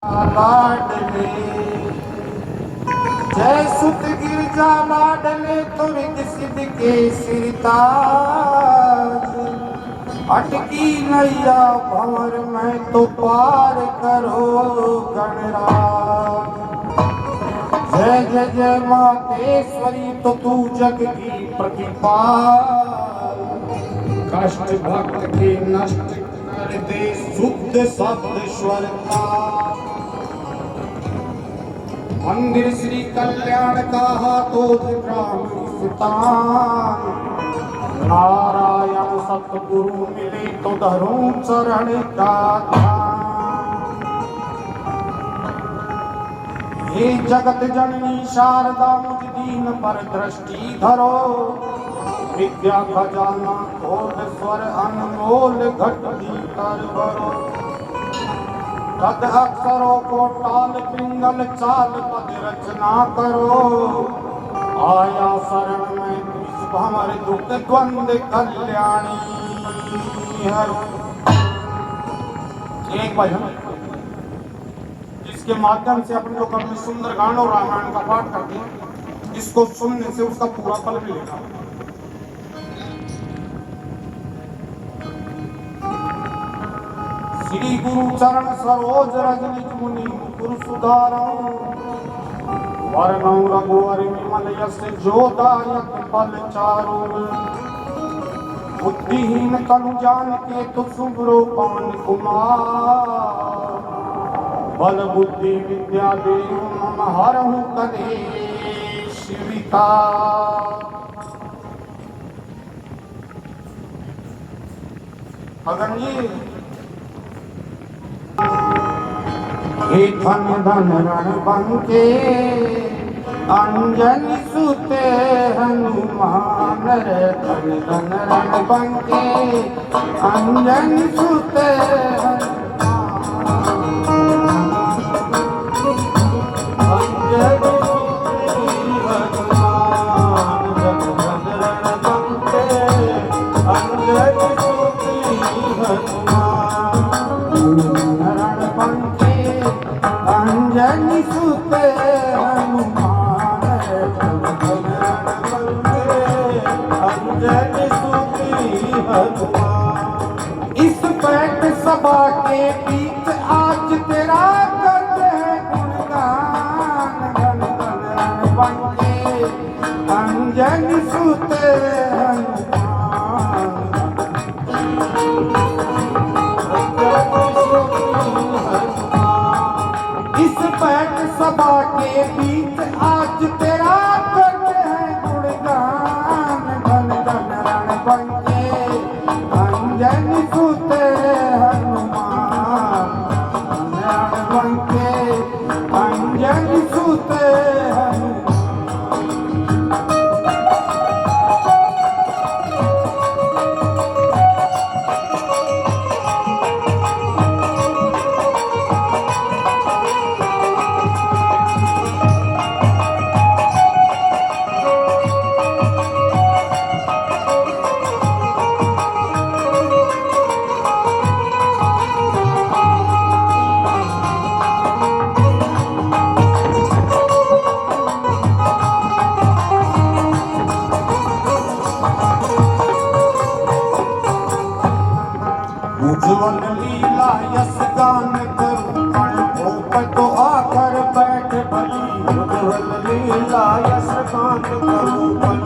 लाडले जय सुत गिरजा लाडले तुरग सिद्ध के सिरताज अटकी नैया भंवर में तो पार करो गणराज। जय जय जय मातेश्वरी तो तू जग की प्रतिपाल कष्ट भक्त के नष्ट कर दे शुद्ध शब्द स्वरता। मंदिर श्री कल्याण का हाथों ग्राम स्थान नारायण सतगुरु मिले तो धरूं चरण का ध्यान। हे जगत जननी शारदा मुझ दीन पर दृष्टि धरो विद्या खजाना खोल स्वर अनमोल घटी कर भरो। पद अक्षरों को टाल पिंगल चाल पद रचना करो आया शरण में भंवर दुख द्वंद कल्याणी हरो। एक भजन जिसके माध्यम से अपन लोग अपने सुंदर गानों रामायण का पाठ करते हैं, जिसको सुनने से उसका पूरा फल मिलेगा। श्री गुरु चरण सरोज रज निज मुनि गुरु सुधारं वरणं रघुवर विमल यश जोदायक फल चारु। बुद्धिहीन तनु जान के तु सुब्रो पान कुमार बल बुद्धि विद्या देहु मम हरहु कलेश विकार। अगर ये हे धन धन रण बंके अंजनी सुते हनुमान रे धन धन रण बंके अंजनी सुते अंजनी सुते हनुमान अंजनी सुते हनुमान। इस पैठ सभा के बीच आज तेरा करते हैं गुणगान धन धन रण बंके अंजनी सुते हनुमान। इस पैठ सभा के बीच आज तेरा करते हैं गुणगान धन धन रण बंके अंजनी सुते हनुमान रण बंके अंजनी सुते हनुमान। उज्ज्वल लीला यस गान करूं कण तो आकर बैठ भली। उज्ज्वल लीला यस गान करूं कण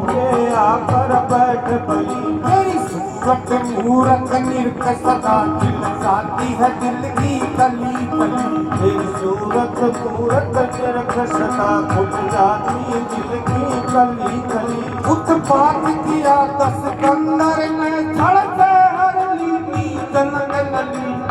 के आकर बैठ भली। तेरी सूरत मूरत निर्क सदा दिल जाती है दिल की कली कली। तेरी सूरत मूरत निर्क सदा खुद जाती दिल की कली कली। उत्पात किया 10 कंदर में झड़ते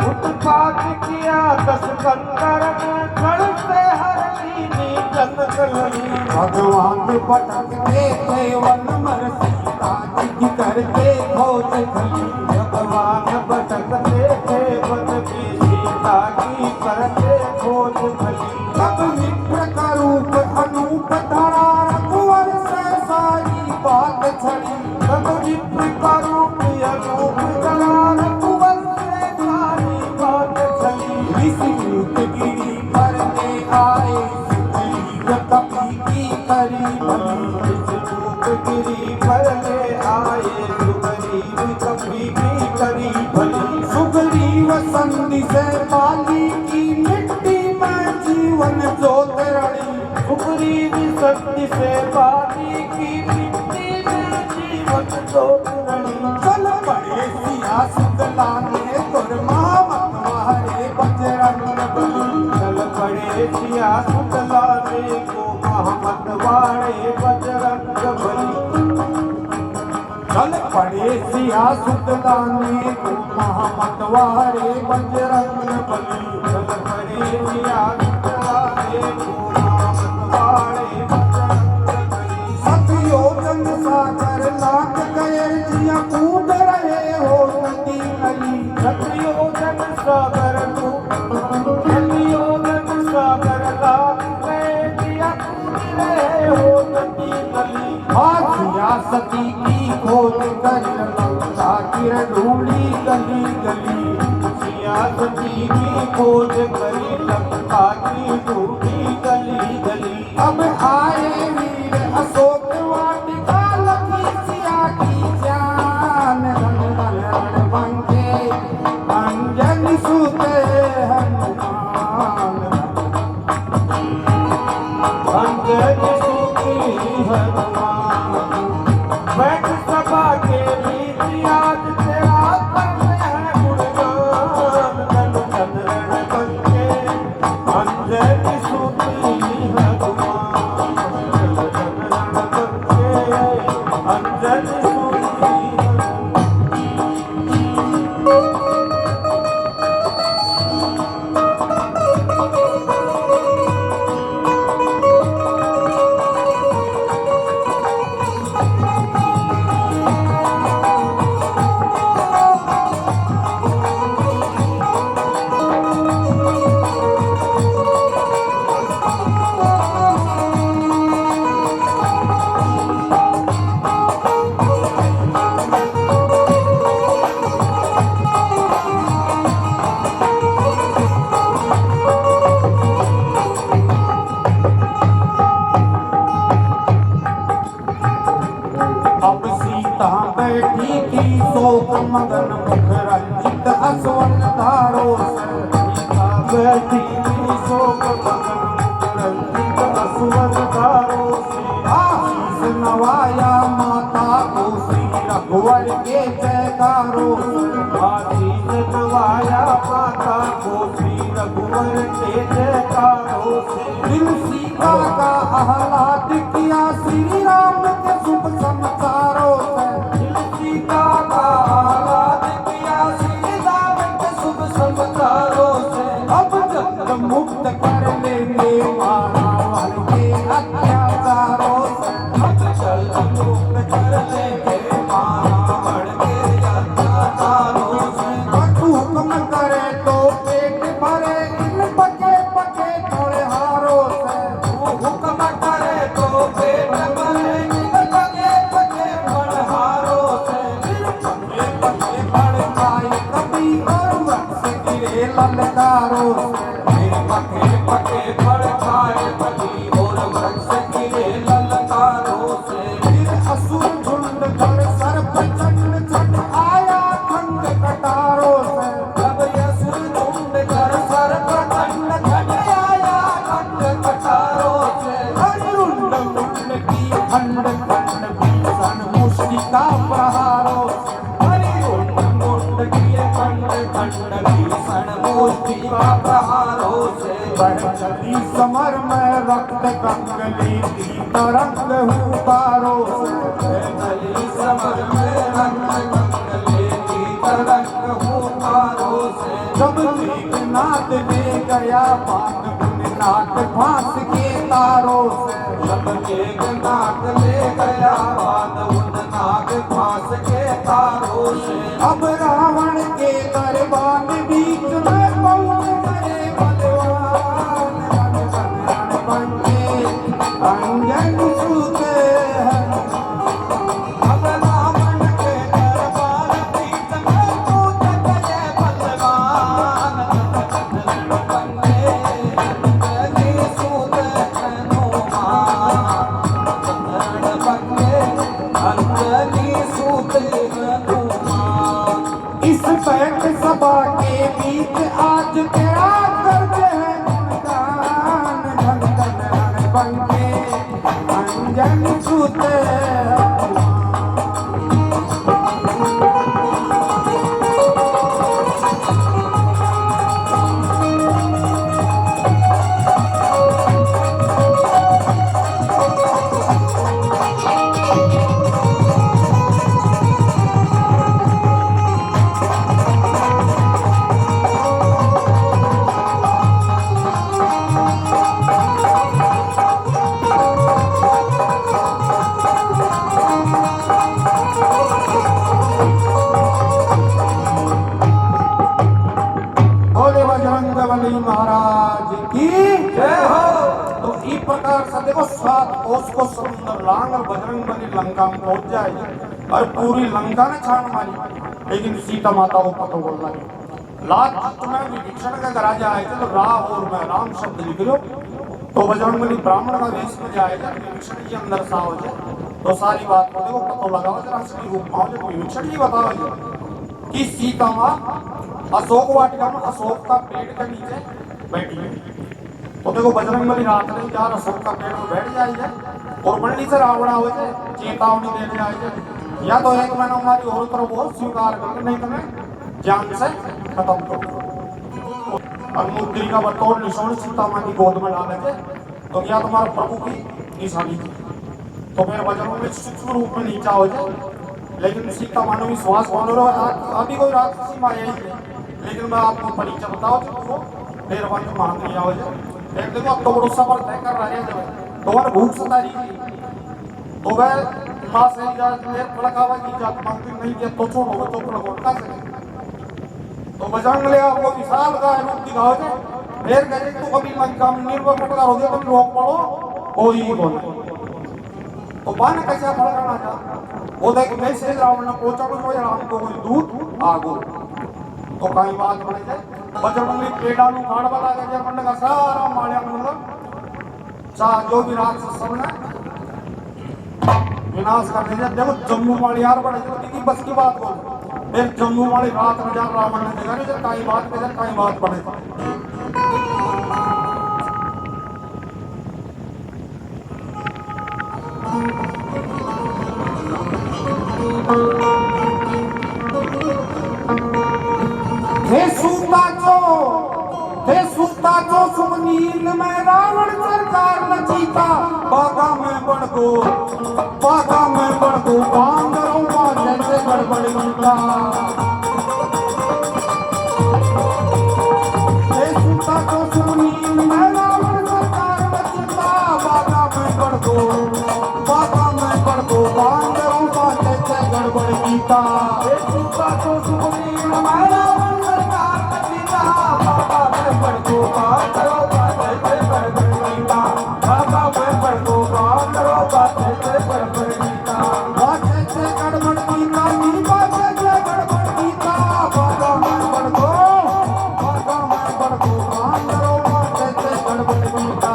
उत्पात किया 10 कंकर में झड़ते हर लीनी जनकलनी। भगवान भटकते थे वन मर सीता जी करते खोज खली। भगवान भटकते थे वन में सीता की करते खोज खली। तब विप्र का रूप अनूप धरा रघुवर से सारी बात छड़ी। तब विप्र का रूप अनूप धरा रघुवर से सारी बात छड़ी। ऋषि आए सुग्रीव कपी की करी भली चूक गिरी पर ले आए सुग्रीव कपी की करी भली सुग्रीव संधि से पाली की मिट्टी में जीवन जोत रड़ी सुग्रीव संधि से पाली की मिट्टी में जीवन जोत रड़ी चल पड़े सियासत लाने तुरमा मतवारे बजरंग बली चल पड़े सियासत लाने को मोहम्मद वाड़े बजरंग बली चल पड़े सियासत लाने को मोहम्मद वाड़े बजरंग बली चल पड़े सियासत लाने को मोहम्मद वाड़े बजरंग बली सतयोजन सागर लाख गए जिया कूद रहे हो नदी नली सतयोजन सागर सतयोजन सागर लाख गए जिया कूद रहे हो नदी नली सियासती की खोज कर लंका की ढूंढी गली गली सियासती की खोज करी लंका की ढूंढी गली गली अब आए वीर अशोक वाटिका लखी सिया की जान रण बंके अंजन सुते हनुमान अंजन सुती हनुमान बैठ सभा के बीच आज तेरा करते हैं गुणगान जन जन रण बंके अंजन सुती हनुमान जन जन रण बंके अंजन सुती अब सीता बैठी थी शोक मगन मुख रंजित असवन धारो सीता बैठी थी शोक मगन मुख रंजित असवन धारो आशीष नवाया माता को श्री रघुवर के जयकारो आशीष नवाया माता को श्री रघुवर के जयकारो दिल सीता का आह्लाद किया श्री राम के शुभ समाचारों से दिल सीता का आह्लाद किया श्री राम के शुभ समाचारों से अब जग मुक्त कर लेंगे रावण के अत्याचारों से अब जग मुक्त कर लेंगे रावण के अत्याचारों से हुक्म करे तो पेट भरे इन पके पके थोड़े हारों से हुक्म करे तो पेट भरे इन पके पके थोड़े हारों से पके पके बड़ पाए कभी और वक्त गिरे ललकारों से पके पके बड़ पाए कभी और वक्त गिरे ललकारों से फिर असुर झुंड कर सर पर चंड चढ़ आया खंड कटारों से जब असुर झुंड कर सर पर चंड चढ़ आया खंड कटारों से हरिरुंड मुंड की खंड खंड भीषण मुष्टिका प्रहारों से हरिरुंड मुंड की खंड खंड भीषण मुष्टिका प्रहारों से बढ़ चली समर में रक्त कंगली की तरंग हुकारों से चली समर में रक्त कंगली की तरंग हुकारों से जब मेघनाद ले गया बाण गुणनाद फांस के तारों से जब मेघनाद ले गया बाण गुणनाद फांस के तारों से अब रावण के दरबार बीच में पहुंच गए बलवान रण बंके अंजन सुते अब रावण के दरबार बीच में पहुंच गए बलवान रण बंके अंजन बन के अंजन छूते महाराज की जय हो। तो इस प्रकार से देखो 7 कोस को समुद्र लांग और बजरंग बली लंका में पहुंच जाएगी और पूरी लंका ने छान मारी, लेकिन सीता माता को पता बोल लगे लात तुम्हें विभीषण का करा जाएगा तो राह और मैं राम शब्द लिख लो। तो बजरंग बली ब्राह्मण का वेश में जाएगा, विभीषण जी अंदर सा हो जाए तो सारी बात को देखो पता लगाओ जरा असली रूप में जब विभीषण जी बताओ कि सीता माँ अशोक वाटिका में अशोक का पेड़ के नीचे बैठी है। तो देखो बजरंग बली रात में 4 अशोक का पेड़ में बैठ जाएगा और मंडी से रावणा हो जाए चेतावनी देने आएगा या तो एक महीना हमारी और तरफ वो स्वीकार करके नहीं तुम्हें जान से खत्म करो। और मुद्री का बतौर निशान सीता माँ की गोद में डालेंगे तो क्या तुम्हारा प्रभु की निशानी थी। तो फिर बजरंग में सूक्ष्म रूप में नीचा हो जाए, लेकिन सीता माँ ने विश्वास मान लो अभी कोई राक्षसी माया ही है, लेकिन मैं आपको परिचय बताओ तो देर बाद मान लिया हो जाए। एक देखो अब तो भरोसा पर तय कर रहे हैं तुम्हारे भूख सता रही थी तो वह माँ से लड़कावा की जात मांगती नहीं दिया तो छोड़ो तो लगा सके। तो बजरंग बली आपको विशाल का रूप दिखाओ जाए फिर कहे तो कभी लंका में निर्भर पटकार हो गया तुम रोक पड़ो कोई बोले तो बान कैसा फल करना था वो देख मैसेज रावण ने पहुंचा को राम को कोई दूध आगो तो कई बात बने जाए। बजरंग बली पेड़ा नु खाड़ वाला गया पंड का सारा मालिया मतलब चा जो भी राक्षस सब ने विनाश कर दिया। देखो जम्मू वाली यार बड़े की बस की बात बोल फिर जम्मू वाली रात में जा रावण ने देखा नहीं कई बात बने हे सूता जो सुमनील में रावण सरकार नचीता बागा में बढ़ गो बांदरों का जैसे गड़बड़ गीता। हे सूता जो सुमनील में रावण सरकार नचीता बागा में बढ़ गो बांदरों का जैसे गड़बड़ गीता। हे सूता जो सुमनील में रावण सरकार नचीता बागा में बढ़ गो बांदरों का जैसे गड़बड़ गीता। बागा में बढ़ गो बांदरों का जैसे गड़बड़ गीता। जैसे गड़बड़ गीता नी जैसे गड़बड़ गीता बागा में बढ़ गो बांदरों का जैसे गड़बड़ गीता।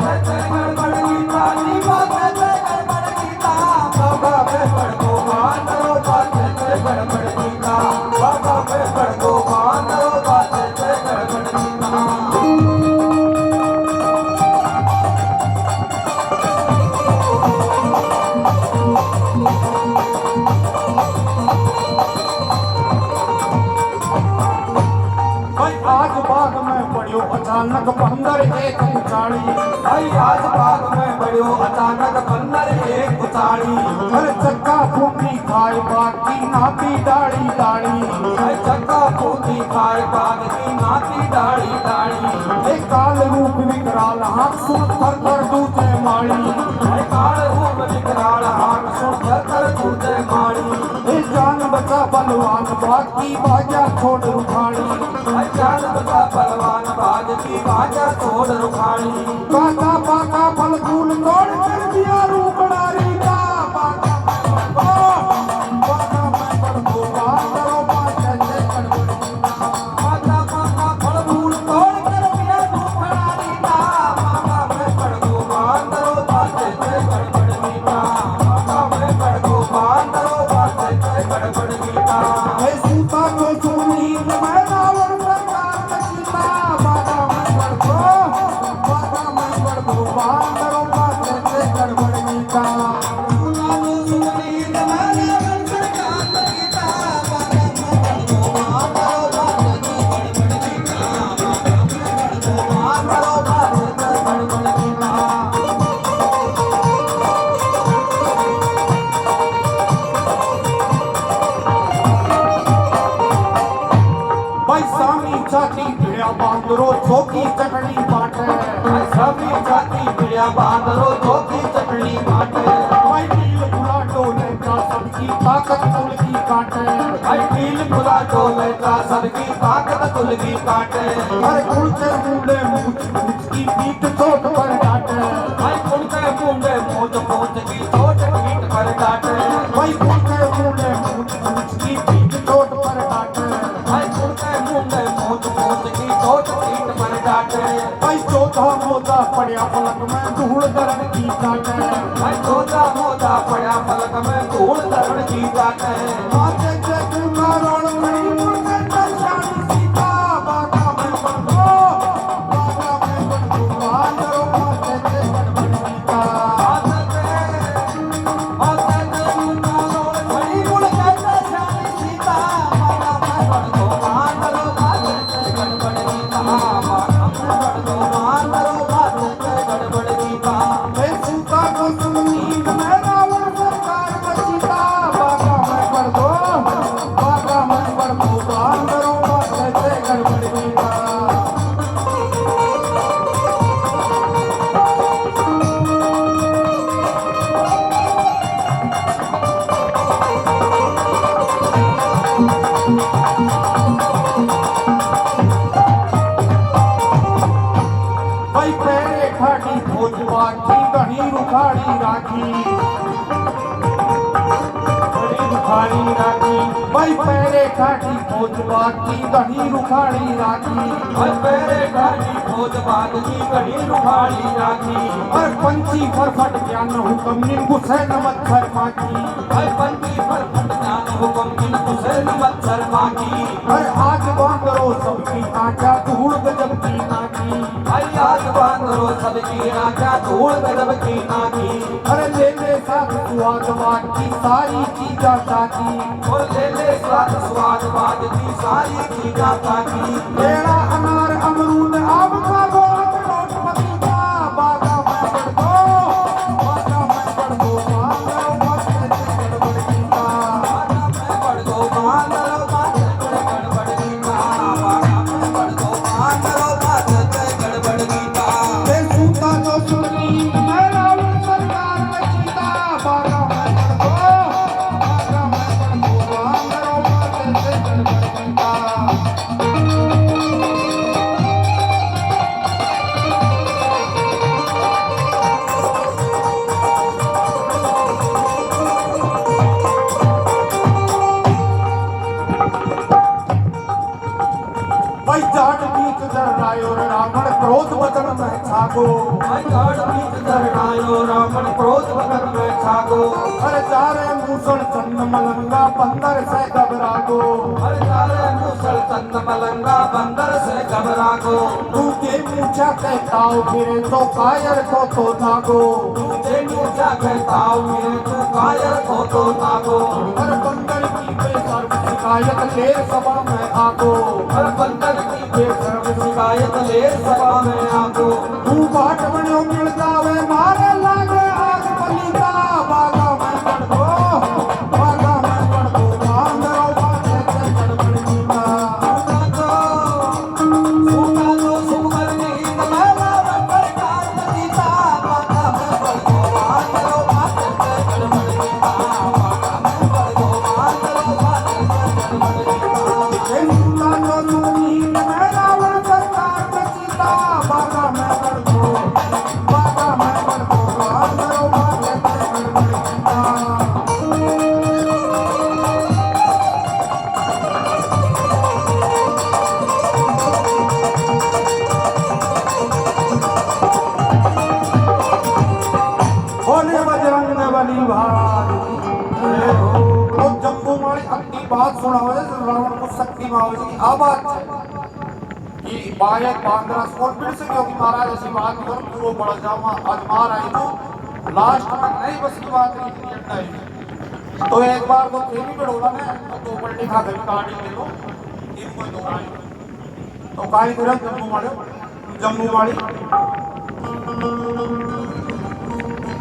जैसे गड़बड़ गीता नी जैसे गड़बड़ गीता बागा में बढ़ गो बांदरों का जैसे गड़बड़ गीता। बागा में बढ़ गो बांदरों का जैसे गड़बड़ गीता। आज बाग में पड़ियो अचानक बंदर एक उचाड़ी। आज बाग में पड़ियो अचानक बंदर एक उचाड़ी। अरे चक्का फूटी खाए बाग की नाती डाड़ी डाड़ी। चक्का फूटी खाए बाग की नाती डाड़ी डाड़ी। एक काल रूप विकराल हाथ सुन थर दूजे माड़ी। काल रूप विकराल हाथ सुन थर दूजे माड़ी। जान बचा बलवान बाग की बाजा छोड़ रुखाड़ी। जान बचा बलवान बाग की बाजा छोड़ रुखाड़ी। काका पाका फल फूल तोड़ कर दिया रूपड़ा रीता। बागा में बढ़ गो बांदरों का जैसे गड़बड़ गीता। काका पाका फल फूल तोड़ कर दिया रूपड़ा रीता। बागा में बढ़ गो बांदरों का जैसे गड़बड़ गीता। बागा में बढ़ गो बांदरों का जैसे गड़बड़ गीता। हे सीता को सुनील में रावण सरकार नचीता बागा में बढ़ गो बांदरों बात से गड़बड़ गीता बांदरो चौकी चटनी बाटे सभी जाति बिड़िया बांदरो धोती चटनी बाटे भाई नील गुला डोले का सबकी ताकत तुलगी काटे भाई नील खुला डोले का सबकी ताकत तुलगी काटे हर कुलचे मुंडे मुझ की पीठ चोट पर डाटे भाई कुलचे मुंडे मोच की चोट पीठ पर डाटे भाई कुलचे मुंडे मुझ की पीठ चोट पर डाटे भाई कुलचे मुंडे मोच की चोट पीठ पर डाटे भाई चौथा मोदा पड़िया पलक में धूल दर्द की काटे भाई चौथा मोदा पड़ा पलक में धूल दर्द की काटे माथे से गुना रोल खड़ी मुझे दर्शानी सीता बागा में बंधो बांदरों माथे से गड़बड़ गीता भाई पैरे खाटी भोजवा की घनी रुखाड़ी राखी रुखाड़ी राखी भाई पैरे खाटी भोजवा की घनी रुखाड़ी राखी भाई पैरे घाटी भोजबाग की कड़ी रुखाड़ी राखी और पंछी फरफट ज्ञान हुक्म नींबू से मच्छर माखी भाई पंछी पर फट जान हुक्म इन हुसैन मच्छर माकी और आज बांदरो सबकी आँखा धूल गजब की नाकी भाई आज बांदरो सबकी आँखा धूल गजब की नाकी अरे ले ले साथ स्वादवाद की सारी चीजा साकी और ले ले स्वाद बाद की सारी चीजा ताकी पेड़ा अनार अमरूद आम का गोद नोट पपीता बागा में बढ़ दो बांदरों बात से गड़बड़ गीता बढ़ दो बांदरो बात गड़बड़ गीता बढ़ दो बांदरो बात गड़बड़ गीता बे सूता जो सुनी मैं रावण सरकार में जीता बागा में बढ़ दो बांदरों बात से गड़बड़ गीता भाई जाट बीच दर्रायो रावण क्रोध बदन में छागो भाई गाड़ बीच धरनायो रावण क्रोध बदन में छागो अरे चारे मूसल चंद मलंगा बंदर से घबरागो हर जाले मुसल चंद मलंगा बंदर से घबरा गो तू के पूछा कहताओ फिरे तो कायर को तो नागो तुझे नीचा कहताओ मेरे तू कायर को तो नागो अरे बंदर की बेशर्म शिकायत ले सभा में आगो हर बंदर की बेशर्म शिकायत ले सभा में आगो तू बाट बनो मिल जावे मारे लागे आग पलीता बागा में बढ़ दो बांदरों बात से गड़बड़ गीता बोले बजरंग बली भाई तो जम्बू मारी अपनी बात सुनाओ रावण को शक्ति माओ जी आवाज कि बायत 1500 फिर से क्योंकि महाराज ऐसी बात करो पूरा बड़ा जामा अजमार आई तो लास्ट में नहीं बस की बात नहीं थी अड्डा ही तो एक बार तो खेली पे डोला ने तो पलटी खा गई गाड़ी ले लो इन कोई दो आई तो काई करे जम्मू वाली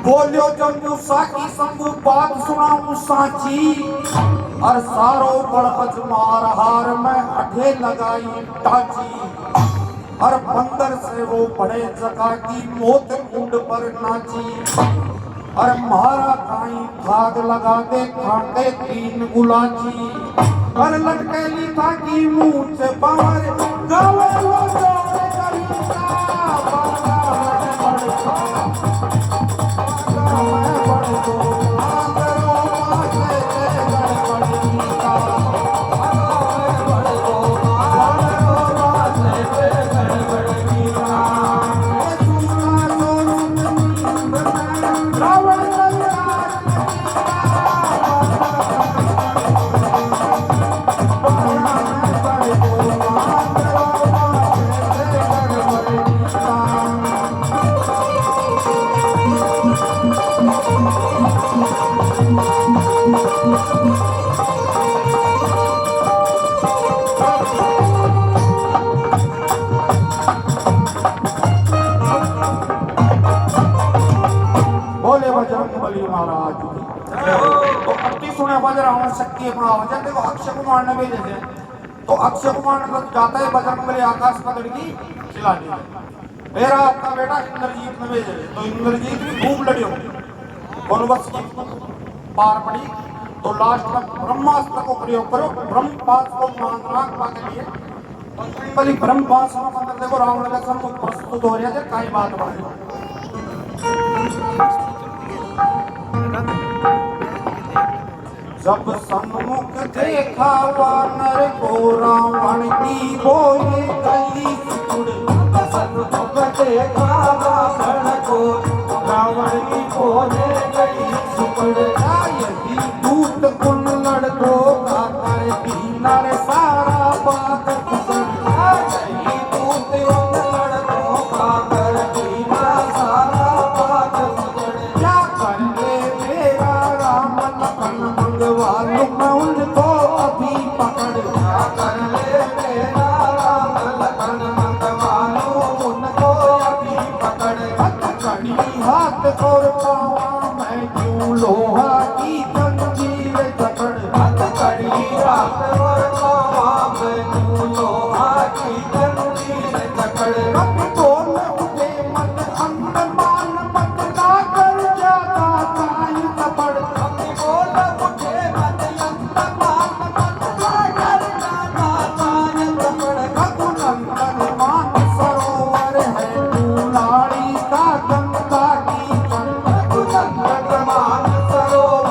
बोलियो जम्मू साकी संगू बात सुनाऊं साची और सारो बड़ अजमार हार में अठे लगाई टाची हर बंदर से वो बड़े जगह की मौत कुंड पर नाची और मारा काई भाग लगा दे खाते 3 गुलाची और लटकेली था की मुंह से बाहर गावे लो जोड़े करीता महाराज तो अति सुने बज रावण शक्ति अपना वजन देखो अक्षय कुमार ने भेजे थे तो अक्षय कुमार ने जाता है बजरंगबली आकाश पकड़ की खिला दी मेरा आपका बेटा इंद्रजीत ने भेजे तो इंद्रजीत भी खूब लड़ी वनवस की पार पड़ी तो लास्ट में ब्रह्मास्त्र को प्रयोग करो ब्रह्मपास को महानाग के लिए बजरंगबली ब्रह्मपास मंत्र देखो रावण के सम्मुख प्रस्तुत हो रहा है काई बात बढ़े जब सन्मुख देखा वानर को रावण की बोले गई सन्मुख देखा वानर को रावण की बोले गई सुपड़ यही दूत कुल्लड़ को कर दीना रे सारा बात यही दूत कुल्लड़ को कर दीना सारा बात क्या कर ले मेरा राम लखन मैं उनको अभी पकड़ क्या कर ले मेरा राम लखन मंगवालू उनको अभी पकड़ हथकड़ी हाथ और पावा मैं क्यों लोहा की जंजीर जकड़ हथकड़ी हाथ और पावा मैं क्यों लोहा की जंजीर जकड़ कभी बोल उठे मत अंडमान मत ना कर जाता काई कपड़ कभी बोल उठे सरोवर है तू लाड़ी का गंगा की सरोवर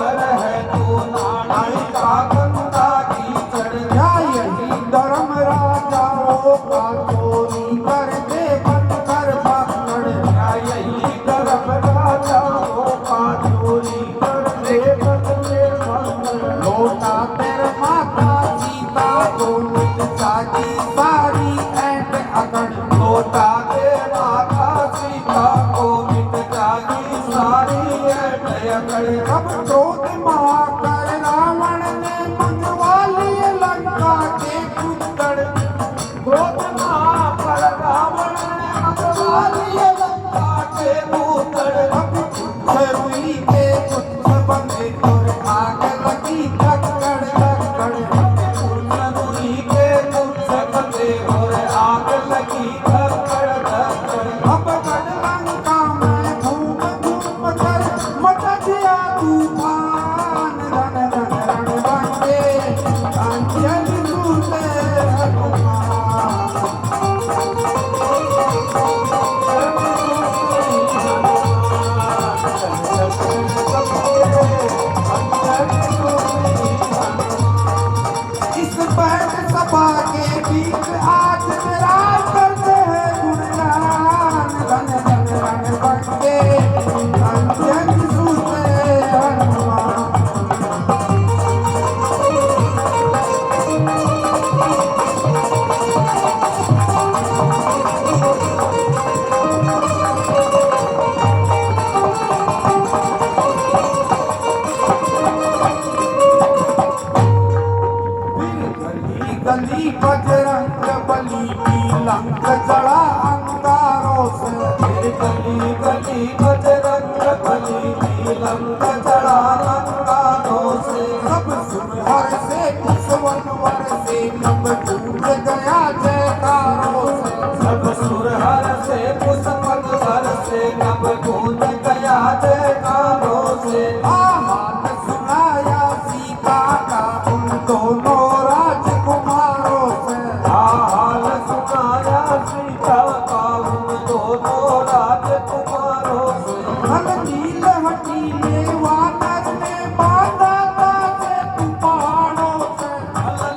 से। फिर गली गली बजरंग बली नीलम चढ़ा लंकारों से। सब सुनहर से कुशवनवर से नभ गूंज गया जयकारों से। सब सुर हर से पुष्पक भर से नभ गूंज गया जयकारों से। हाल सुनाया सीता का उन दोनों राजकुमारों से। हाल सुनाया सीता का उन दोनों राजकुमारों से। हल नील हटीले वानर ने बांधा ताजे तू पहाड़ों से।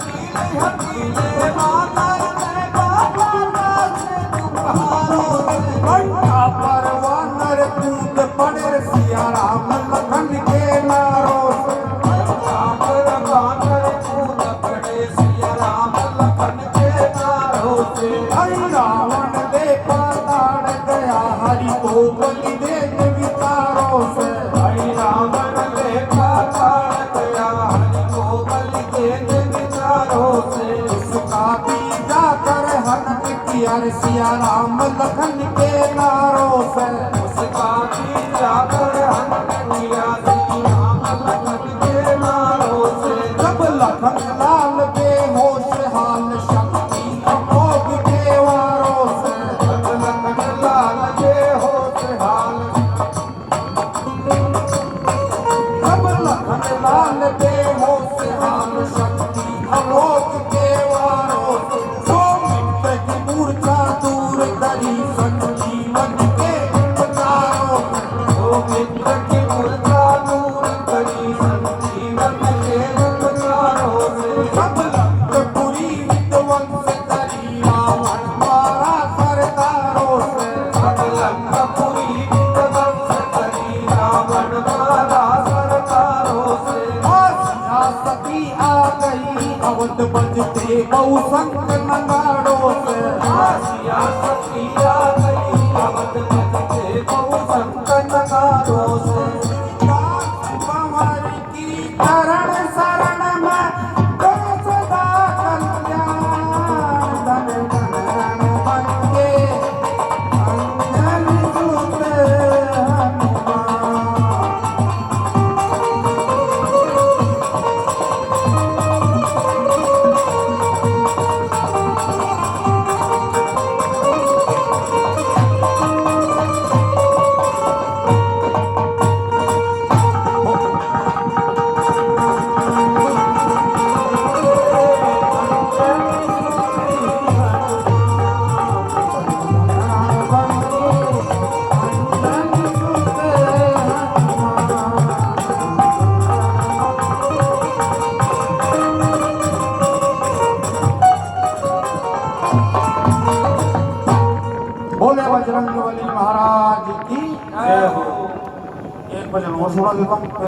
नीले हकीले वानर ने बांधा ताजे तू पहाड़ों से। घंटा पर वानर कूद पड़े सिया राम लखन के नारों से। पर वानर कूद पड़े सिया राम लखन के नारों से। हरि रावण दे पाताड़ गया हरि को बलि दे विचारों से। हरि रावण लेखा ताड़ गया हरि को बलि देने विचारों से। उसका भी जाकर हनन किया रे सिया राम लखन के नारों से। उसका भी जाकर हनन किया श्री राम लखन के नारों से। जब लखन लाल बेहोश हाल शक्ति अमोघ के वारों से। जब लखन लाल बेहोश हाल। जब लखन लाल बेहोश हाल शक्ति अमोघ के वारों से। 2 मिनट की मूर्छा दूर करी संजीवन के उपचारों से। ओ मित्र की मूर्छा दूर करी संजीवन के उपचारों से। सब लंकपुरी विध्वंस करी रावण मारा सरदारों से। सब लंकापुरी विध्वंस करी रावण मारा सरदारों से। सिया सती आ गई अवध बजते बहुसंग नगाड़ों से। सिया सती आ गई अवध बजते बहुसंग नगारों से। कंवर की चरण शरण में करो सदा कल्याण। धन धन रण बन के अंजन सुत हनुमान। बोले बजरंग बली महाराज की जय हो। एक भजन और सुना देता हूँ।